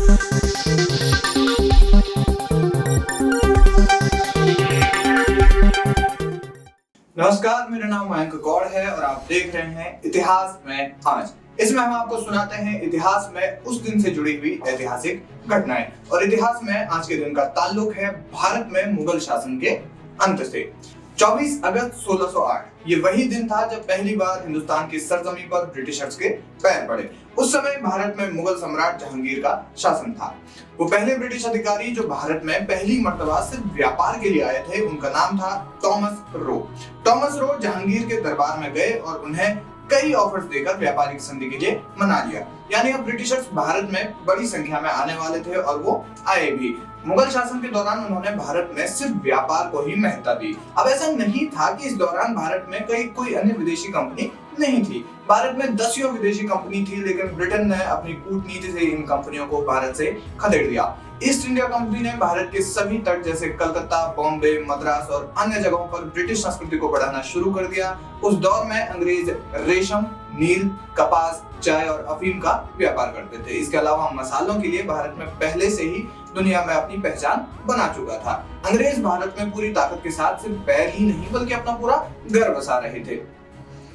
नमस्कार, मेरा नाम मयंक गौड़ है और आप देख रहे हैं इतिहास में आज। इसमें हम आपको सुनाते हैं इतिहास में उस दिन से जुड़ी हुई ऐतिहासिक घटनाएं, और इतिहास में आज के दिन का ताल्लुक है भारत में मुगल शासन के अंत से। 24 अगस्त 1608 ये वही दिन था जब पहली बार हिंदुस्तान की सरजमी पर ब्रिटिशर्स के पैर पड़े। उस समय भारत में मुगल सम्राट जहांगीर का शासन था। वो पहले ब्रिटिश अधिकारी जो भारत में पहली मर्तबा सिर्फ व्यापार के लिए आए थे, उनका नाम था Thomas Roe. Thomas Roe Jahangir के दरबार में गए और उन्हें कई ऑफर्स देकर व्यापारिक संधि के लिए मना लिया। यानी अब ब्रिटिशर्स भारत में बड़ी संख्या में आने वाले थे और वो आए भी। मुगल शासन के दौरान उन्होंने भारत में सिर्फ व्यापार को ही महत्ता दी। अब ऐसा नहीं था कि इस दौरान भारत में कोई अन्य विदेशी कंपनी नहीं थी। भारत में दसियों विदेशी कंपनी थी, लेकिन ब्रिटेन ने अपनी कूटनीति से इन कंपनियों को भारत से खदेड़ दिया। ईस्ट इंडिया कंपनी ने भारत के सभी तट जैसे कलकत्ता, बॉम्बे, मद्रास और अन्य जगहों पर ब्रिटिश संस्कृति को बढ़ाना शुरू कर दिया। उस दौर में अंग्रेज रेशम, नील, कपास, चाय और अफीम का व्यापार करते थे। इसके अलावा मसालों के लिए भारत में पहले से ही दुनिया में अपनी पहचान बना चुका था। अंग्रेज भारत में पूरी ताकत के साथ सिर्फ पैर ही नहीं बल्कि अपना पूरा घर बसा रहे थे।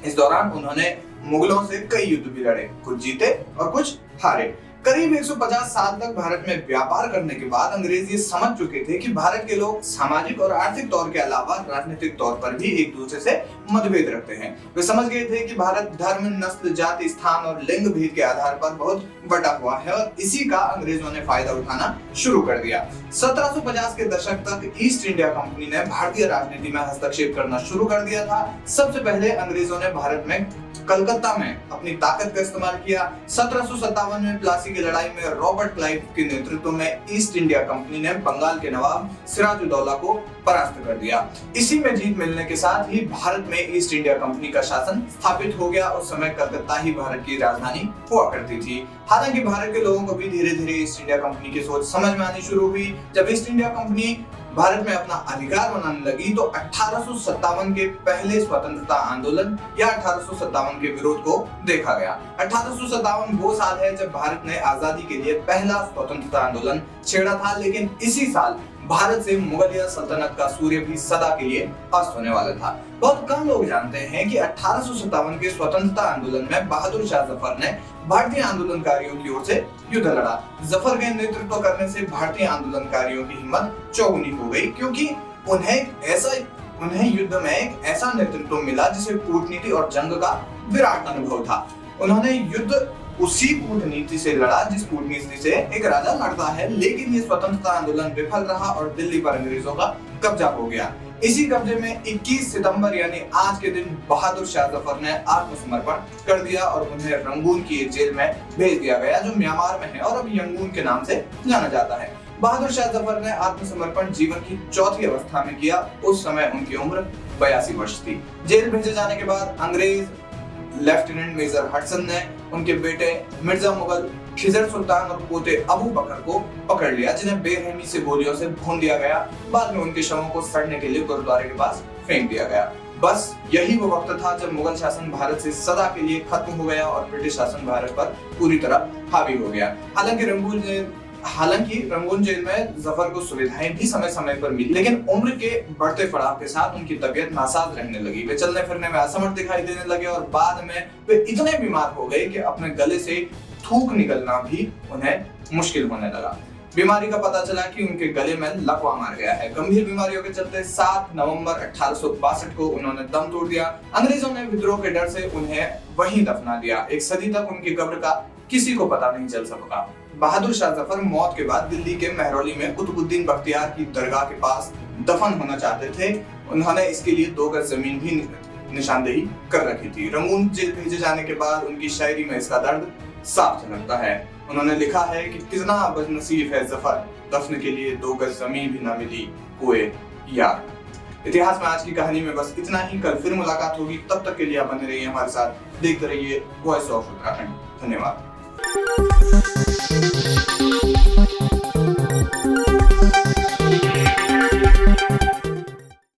इस दौरान उन्होंने मुगलों से कई युद्ध भी लड़े, कुछ जीते और कुछ हारे। करीब 150 साल तक भारत में व्यापार करने के बाद अंग्रेज ये समझ चुके थे कि भारत के लोग सामाजिक और आर्थिक तौर के अलावा राजनीतिक तौर पर भी एक दूसरे से मतभेद रखते हैं। वे समझ गए थे कि भारत धर्म, नस्ल, जाति, स्थान और लिंग भेद के आधार पर बहुत बटा हुआ है और इसी का अंग्रेजों ने फायदा उठाना शुरू कर दिया। 1750 के दशक तक ईस्ट इंडिया कंपनी ने भारतीय राजनीति में हस्तक्षेप करना शुरू कर दिया था। सबसे पहले अंग्रेजों ने भारत में कलकत्ता में अपनी ताकत का इस्तेमाल किया। 1757 में प्लासी की लड़ाई में रॉबर्ट क्लाइव के नेतृत्व में ईस्ट इंडिया कंपनी ने बंगाल के नवाब सिराजुद्दौला को परास्त कर दिया। इसी में जीत मिलने के साथ ही भारत में ईस्ट इंडिया कंपनी का शासन स्थापित हो गया। उस समय कलकत्ता ही भारत की राजधानी हुआ करती थी। हालांकि भारत के लोगों को भी धीरे धीरे ईस्ट इंडिया कंपनी की सोच समझ में आनी शुरू हुई। जब ईस्ट इंडिया कंपनी भारत में अपना अधिकार बनाने लगी तो 1857 के पहले स्वतंत्रता आंदोलन या 1857 के विरोध को देखा गया। 1857 वो साल है जब भारत ने आजादी के लिए पहला स्वतंत्रता आंदोलन छेड़ा था, लेकिन इसी साल भारत से मुगलिया सल्तनत का सूर्य भी सदा के लिए अस्त होने वाला था। बहुत कम लोग जानते हैं कि 1857 के स्वतंत्रता आंदोलन में बहादुर शाह जफर ने भारतीय आंदोलनकारियों की ओर से युद्ध लड़ा। जफर के नेतृत्व करने से भारतीय आंदोलनकारियों की हिम्मत चौगुनी हो गई, क्योंकि उन्हें युद्ध में एक ऐसा नेतृत्व मिला जिसे कूटनीति और जंग का विराट अनुभव था। उन्होंने युद्ध उसी कूटनीति से लड़ा जिस कूटनीति से एक राजा लड़ता है, लेकिन ये स्वतंत्रता आंदोलन विफल रहा और दिल्ली पर अंग्रेजों का कब्जा हो गया। इसी कब्जे में 21 सितंबर यानी आज के दिन बहादुर शाह जफर ने आत्मसमर्पण कर दिया और उन्हें रंगून की जेल में भेज दिया गया, जो म्यांमार में है और अब यंगून के नाम से जाना जाता है। बहादुर शाह जफर ने आत्मसमर्पण जीवन की चौथी अवस्था में किया। उस समय उनकी उम्र 82 वर्ष थी। जेल भेजे जाने के बाद अंग्रेज लेफ्टिनेंट मेजर हडसन ने उनके बेटे मिर्जा मुगल खिजर सुल्तान और पोते अबू बकर को पकड़ लिया, जिन्हें बेरहमी से गोलियों से भून दिया गया। बाद में उनके शवों को सड़ने के लिए गुरुद्वारे के पास फेंक दिया गया। बस यही वो वक्त था जब मुगल शासन भारत से सदा के लिए खत्म हो गया और ब्रिटिश शासन भारत पर पूरी तरह हावी हो गया। हालांकि रंगून जेल में जफर को सुविधाएं भी समय समय पर मिली, लेकिन उम्र के बढ़ते पड़ाव के साथ उनकी तबीयत नासाज रहने लगी। वे चलने फिरने में असमर्थ दिखाई देने लगे और बाद में वे इतने बीमार हो गए कि अपने गले से थूक निकलना भी उन्हें मुश्किल होने लगा। बीमारी का पता चला कि उनके गले में लकवा मार गया है। गंभीर बीमारियों के चलते 7 नवंबर 1862 को उन्होंने दम तोड़ दिया। अंग्रेजों ने विद्रोह के डर से उन्हें वहीं दफना दिया। एक सदी तक उनकी कब्र का किसी को पता नहीं चल सका। बहादुर शाह जफर मौत के बाद दिल्ली के महरौली में कुतुबुद्दीन बख्तियार की दरगाह के पास दफन होना चाहते थे। उन्होंने इसके लिए 2 गज जमीन भी निशानदेही कर रखी थी। रंगून जेल भेजे जाने के बाद उनकी शायरी में इसका दर्द साफ झलकता है। उन्होंने लिखा है कि कितना बदनसीब है जफर, दफन के लिए 2 गज जमीन भी न मिली हुए यार। इतिहास में आज की कहानी में बस इतना ही। कल फिर मुलाकात होगी, तब तक के लिए आप बने रहिए हमारे साथ, देखते रहिए वॉइस ऑफ उत्तराखंड। धन्यवाद।